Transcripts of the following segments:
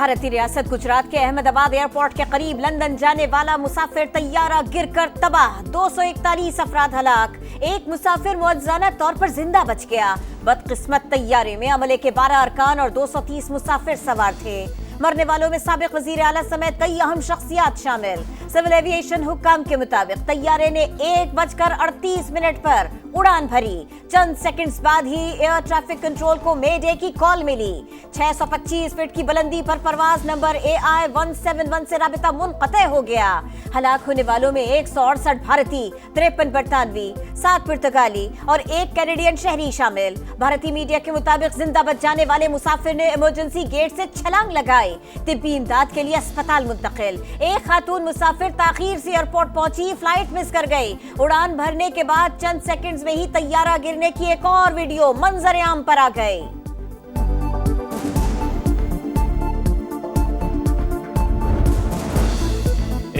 भारतीय रियासत गुजरात के अहमदाबाद एयरपोर्ट के करीब लंदन जाने वाला मुसाफिर तैयारा गिरकर तबाह, 241 अफराद हलाक। एक मुसाफिर मुअज्जज़ाना तौर पर जिंदा बच गया। बदकिस्मत तैयारे में अमले के 12 अरकान और 230 मुसाफिर सवार थे। मरने वालों में साबिक वजीर आला समेत कई अहम शख्सियात शामिल। सिविल एविएशन हुक्काम के मुताबिक तैयारे ने 1:38 पर उड़ान भरी। चंद सेकंड्स बाद ही एयर ट्रैफिक कंट्रोल को मेडे की कॉल मिली। 625 फीट की बुलंदी पर परवाज नंबर AI 171 से राबिता मुनक़ते हो गया। हलाक होने वालों में 168 भारतीय, 53 बरतानवी, 7 पुर्तगाली और 1 कैनेडियन शहरी शामिल। भारतीय मीडिया के मुताबिक जिंदा बच जाने वाले मुसाफिर ने इमरजेंसी गेट से छलांग लगाई। तिब्बी इमदाद के लिए अस्पताल मुंतकिल। एक खातून मुसाफिर ताखीर से एयरपोर्ट पहुंची, फ्लाइट मिस कर गई। उड़ान भरने के बाद चंद सेकंड्स में ही तैयारा गिरने की एक और वीडियो मंजर आम पर आ गई।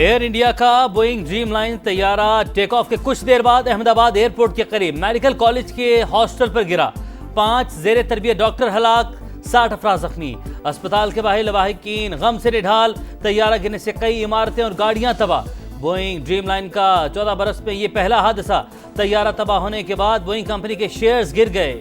एयर इंडिया का बोइंग ड्रीमलाइन तैयारा टेक ऑफ के कुछ देर बाद अहमदाबाद एयरपोर्ट के करीब मेडिकल कॉलेज के हॉस्टल पर गिरा। 5 जेर तरबियत डॉक्टर हलाक, 60 अफराद जख्मी। अस्पताल के बाहर लवाहिकीन गम से निढाल। तैयारा गिरने से कई इमारतें और गाड़ियां तबाह। बोइंग ड्रीमलाइन का 14 बरस में यह पहला हादसा। तैयारा तबाह होने के बाद बोइंग कंपनी के शेयर्स गिर गए।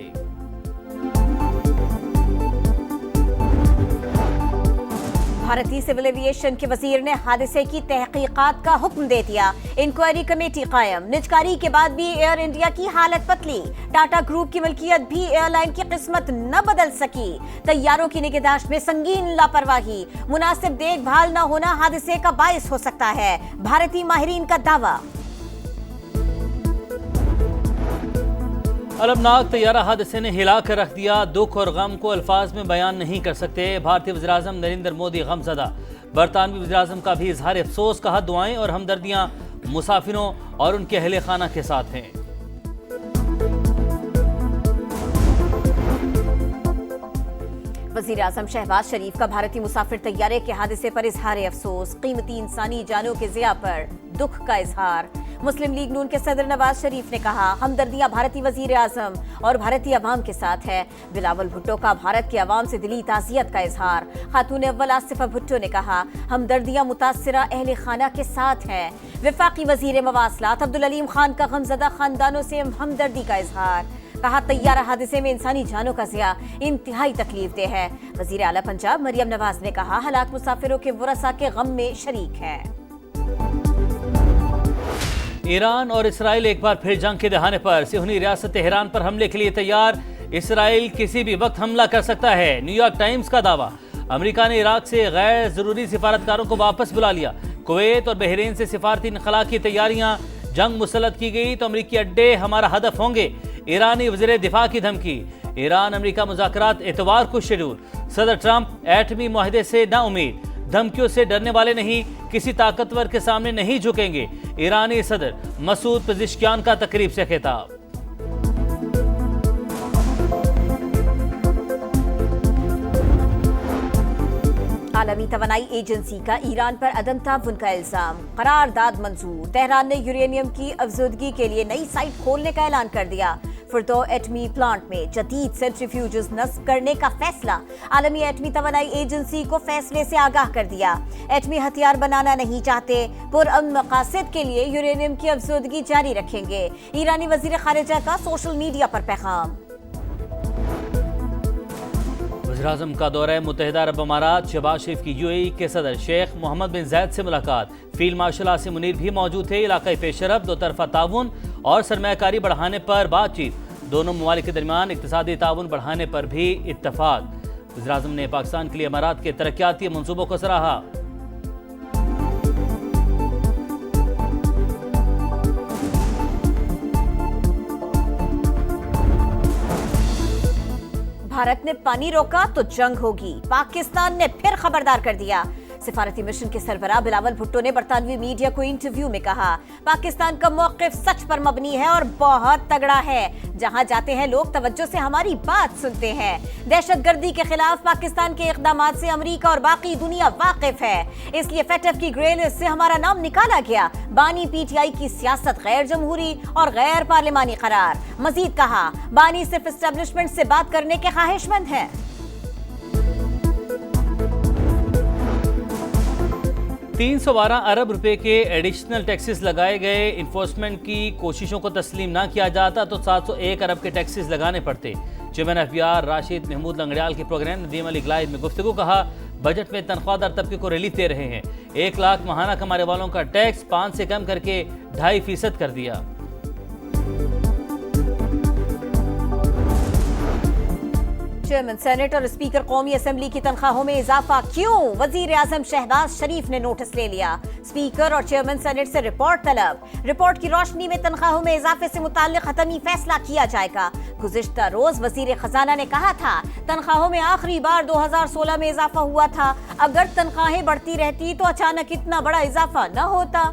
भारतीय सिविल एविएशन के वजीर ने हादसे की तहकीकात का हुक्म दे दिया। इंक्वायरी कमेटी कायम। निजकारी के बाद भी एयर इंडिया की हालत पतली। टाटा ग्रुप की मिल्कियत भी एयरलाइन की किस्मत न बदल सकी। तैयारों की निगहदाश्त में संगीन लापरवाही, मुनासिब देखभाल न होना हादसे का बायस हो सकता है, भारतीय माहिरीन का दावा। अलमनाक तैयारा हादसे ने हिला कर रख दिया। दुख और गम को अल्फाज में बयान नहीं कर सकते। भारतीय वज़ीर-ए-आज़म नरेंद्र मोदी गमज़दा। बरतानवी वज़ीर-ए-आज़म का भी इजहार अफसोस। कहा दुआएं और हमदर्दियां मुसाफिरों और उनके अहले खाना के साथ हैं। वज़ीर-ए-आज़म शहबाज शरीफ का भारतीय मुसाफिर तैयारे के हादसे पर इजहार अफसोस। कीमती इंसानी जानों के ज़िया पर दुख का इजहार। मुस्लिम लीग नून के सदर नवाज शरीफ ने कहा हमदर्दियां भारतीय वज़ीर-ए-आज़म और भारतीय अवाम के साथ है। बिलावल भुट्टो का भारत के अवाम से दिली ताज़ियत का इजहार। खातून अव्वल आसिफा भुट्टो ने कहा हमदर्दियां मुतासिरा अहले खाना के साथ है। वफाकी वज़ीर मवासलात अब्दुल अलीम खान का गमज़दा खानदानों से हमदर्दी का इजहार। कहा तैयारा हादसे में इंसानी जानों का ज़िया इंतहाई तकलीफ दे है। वज़ीर आला पंजाब मरियम नवाज ने कहा हलाक मुसाफिरों के वरसा के गम में शरीक है। ईरान और इसराइल एक बार फिर जंग के दहाने पर। सिहूनी रियासत तेहरान पर हमले के लिए तैयार। इसराइल किसी भी वक्त हमला कर सकता है, न्यूयॉर्क टाइम्स का दावा। अमेरिका ने इराक से गैर जरूरी सिफारतकारों को वापस बुला लिया। कुवैत और बहरीन से सिफारती इनखला की तैयारियां। जंग मुसल्लत की गई तो अमरीकी अड्डे हमारा हदफ होंगे। ईरानी वज़ीर दिफा की धमकी। ईरान अमेरिका मुज़ाकरात इतवार को शेड्यूल। सदर ट्रंप एटमी मुआहदे से नाउमीद। धमकियों से डरने वाले नहीं, किसी ताकतवर के सामने नहीं झुकेंगे। ईरानी सदर मसूद पेज़ेश्कियान का तकरीब से खिताब। आलमी तवानाई एजेंसी का ईरान पर अदम ताउन का इल्जाम। करारदाद मंजूर। तेहरान ने यूरेनियम की अफजदगी के लिए नई साइट खोलने का ऐलान कर दिया। फुर्दो एटमी प्लांट में जदीद सेंट्रीफ्यूजेस नस्ब करने का फैसला। आलमी एटमी तवानाई एजेंसी को फैसले से आगाह कर दिया। एटमी हथियार बनाना नहीं चाहते, पुरअमन मकासद के लिए यूरेनियम की अफजदगी जारी रखेंगे। ईरानी वजीर खारिजा का सोशल मीडिया पर पैगाम। वज़ीर-ए-आज़म का दौरा मुत्तहिदा अरब अमारात। शहबाज शरीफ की UAE के सदर शेख मोहम्मद बिन ज़ायद से मुलाकात। फील्ड मार्शल आसिम मुनीर भी मौजूद थे। इलाकाई पेशरफ, दो तरफा ताउन और सरमायाकारी बढ़ाने पर बातचीत। दोनों ममालिक के दरमियान इक़्तिसादी ताउन बढ़ाने पर भी इत्तफाक। वज़ीर-ए-आज़म ने पाकिस्तान के लिए अमारात के तरक्याती मंसूबों को सराहा। भारत ने पानी रोका तो जंग होगी, पाकिस्तान ने फिर खबरदार कर दिया। सिफारती मिशन के सरबराह बिलावल भुट्टो ने बरतानवी मीडिया को इंटरव्यू में कहा पाकिस्तान का मौक़िफ़ सच पर मबनी है और बहुत तगड़ा है। जहां जाते हैं लोग तवज्जो से हमारी बात सुनते हैं। दहशतगर्दी के खिलाफ पाकिस्तान के इक़दामात से अमेरिका और बाकी दुनिया वाकिफ है, इसलिए FATF की ग्रे लिस्ट से हमारा नाम निकाला गया। बानी PTI की सियासत गैर जमहूरी और गैर पार्लिमानी करार। मजीद कहा बानी सिर्फ एस्टेब्लिशमेंट से बात करने के ख्वाहिशमंद है। 312 अरब रुपए के एडिशनल टैक्सेस लगाए गए। इन्फोर्समेंट की कोशिशों को तस्लीम ना किया जाता तो 701 अरब के टैक्सेस लगाने पड़ते। चेयरमैन FBR राशिद महमूद लंगड़ियाल के प्रोग्राम नदीम अली ग्लाइद में गुफ्तगू। कहा, बजट में तनख्वाहदार तबके को रिलीफ दे रहे हैं। 1 लाख माहाना कमाने वालों का टैक्स 5 से कम करके 2.5% कर दिया। चेयरमैन सेनेट और स्पीकर कौमी असेंबली की तनख्वाहों में इजाफा क्यों? वजीर आजम शहबाज शरीफ ने नोटिस ले लिया। स्पीकर और चेयरमैन सेनेट से रिपोर्ट तलब। रिपोर्ट की रोशनी में तनख्वाहों में इजाफे से मुताल्लिक हतमी फैसला किया जाएगा। गुज़िश्ता रोज वजीर खजाना ने कहा था, तनख्वाहों में आखिरी बार 2016 में इजाफा हुआ था। अगर तनख्वाहें बढ़ती रहती तो अचानक इतना बड़ा इजाफा न होता।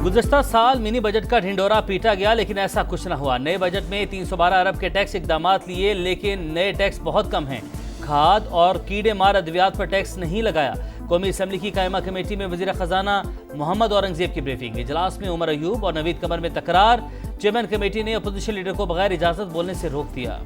गुज़श्ता साल मिनी बजट का ढिंडोरा पीटा गया, लेकिन ऐसा कुछ न हुआ। नए बजट में 312 अरब के टैक्स इकदामात लिए, लेकिन नए टैक्स बहुत कम हैं। खाद और कीड़े मार अद्वियात पर टैक्स नहीं लगाया। कौमी असेंबली की कायमा कमेटी में वजीर खजाना मोहम्मद औरंगजेब की ब्रीफिंग। इजलास में उमर अयूब और नवीद कमर में तकरार। चेयरमैन कमेटी ने अपोजिशन लीडर को बगैर इजाजत बोलने से रोक दिया।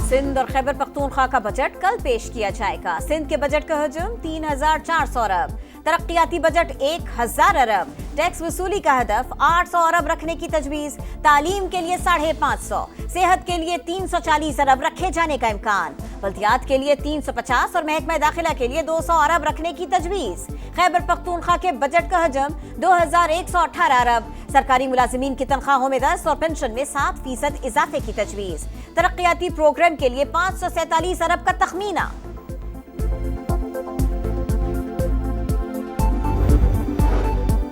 सिंध और खैबर पख्तूनख्वा का बजट कल पेश किया जाएगा। सिंध के बजट का हजम 3,400 अरब, तरक्याती बजट 1,000 अरब, टैक्स वसूली का हदफ 800 अरब रखने की तजवीज, तालीम के लिए 550, सेहत के लिए 340 अरब रखे जाने का इम्कान, बल्दियात के लिए 350 और महकमा दाखिला के लिए 200 अरब रखने की तजवीज। खैबर पख्तूनख्वा के बजट का हजम 2,118 अरब, सरकारी मुलाजिमीन की तनख्वाहों में 10 और पेंशन में 7% इजाफे की तजवीज, तरक्याती प्रोग्राम के लिए 547 अरब का तखमीना।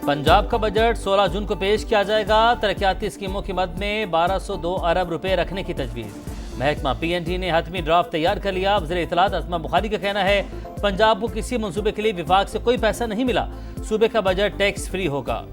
पंजाब का बजट 16 जून को पेश किया जाएगा। तरक्याती स्कीमों की मद में 1202 अरब रुपए रखने की तजवीज़। महकमा PNG ने हतमी ड्राफ्ट तैयार कर लिया। वज़ीर इत्तलात अस्मा बुखारी का कहना है, पंजाब को किसी मंसूबे के लिए विभाग से कोई पैसा नहीं मिला। सूबे का बजट टैक्स फ्री होगा।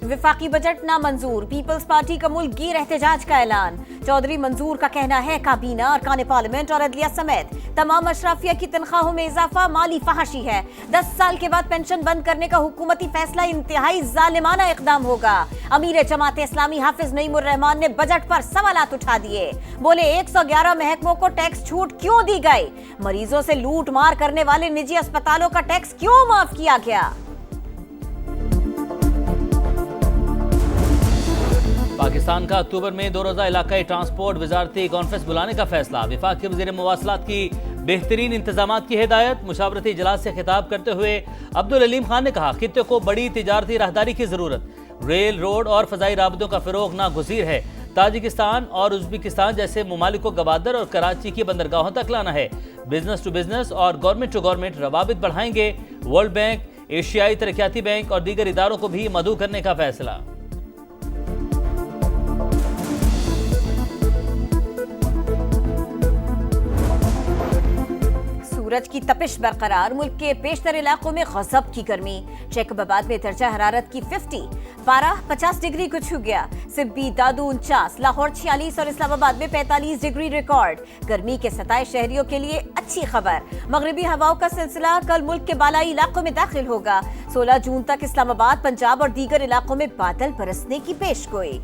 विफाकी बजट नामंजूर, पीपल्स पार्टी का मुल्क गिर एहतजाज का ऐलान। चौधरी मंजूर का कहना है, काबीना, अरकान पार्लियामेंट और अदलिया समेत तमाम अशराफिया की तनख्वाहों में इजाफा माली फहाशी है। 10 साल के बाद पेंशन बंद करने का हुकूमती फैसला इंतहाई जालिमाना इकदाम होगा। अमीर जमात इस्लामी हाफिज नईमुर रहमान ने बजट पर सवालात उठा दिए। बोले, 111 महकमों को टैक्स छूट क्यों दी गई? मरीजों से लूट मार करने वाले निजी अस्पतालों का टैक्स क्यों माफ किया गया? पाकिस्तान का अक्टूबर में 2 रोज़ा इलाकाई ट्रांसपोर्ट वजारती कॉन्फ्रेंस बुलाने का फैसला। विफाक के वज़ीर मवासलात की बेहतरीन इंतजामात की हिदायत। मुशावरती इजलास से खिताब करते हुए अब्दुल अलीम खान ने कहा, खित्ते को बड़ी तिजारती राहदारी की जरूरत। रेल, रोड और फजाई राबतों का फिरोग नागुज़ीर है। ताजिकिस्तान और उज़्बेकिस्तान जैसे ममालिक को गवादर और कराची की बंदरगाहों तक लाना है। बिजनेस टू बिजनेस और गवर्नमेंट टू गवर्नमेंट रवाबित बढ़ाएंगे। वर्ल्ड बैंक, एशियाई तरक्याती बैंक और दीगर इदारों को भी मदऊ करने का फैसला। सूरज की तपिश बरकरार, मुल्क के पेशतर इलाकों में गजब की गर्मी। जैकबाबाद में दर्जा हरारत की 50, पारा 50 डिग्री को छू गया। सिब्बी, दादू 49, लाहौर 46 और इस्लामाबाद में 45 डिग्री रिकॉर्ड। गर्मी के सताए शहरियों के लिए अच्छी खबर, मगरिबी हवाओं का सिलसिला कल मुल्क के बालाई इलाकों में दाखिल होगा। 16 जून तक इस्लामाबाद, पंजाब और दीगर इलाकों में बादल बरसने की पेशगोई।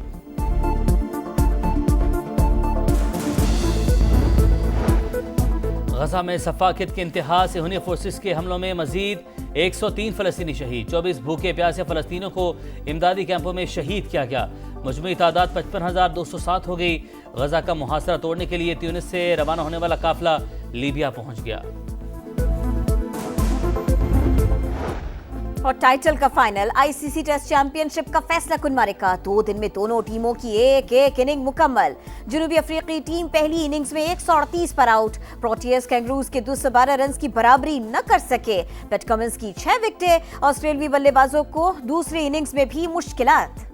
गजा में सफाकियत के इंतहा से हुनी फोर्सेस के हमलों में मजीद 103 फ़लस्तीनी शहीद। 24 भूखे प्यासे फ़लस्तीनियों को इमदादी कैंपों में शहीद किया गया। मजमूई तादाद 55,207 हो गई। गजा का मुहासरा तोड़ने के लिए ट्यूनिस से रवाना होने वाला काफिला लीबिया पहुंच गया। और टाइटल का फाइनल, ICC टेस्ट चैंपियनशिप का फैसला कुन मारेगा। 2 दिन में दोनों टीमों की एक इनिंग मुकम्मल। जनूबी अफ्रीकी टीम पहली इनिंग्स में 138 पर आउट। प्रोटियस कैंगरूज के 212 रन की बराबरी न कर सके। पैट कमिंस की 6 विकेटें। ऑस्ट्रेलियाई बल्लेबाजों को दूसरी इनिंग्स में भी मुश्किलात।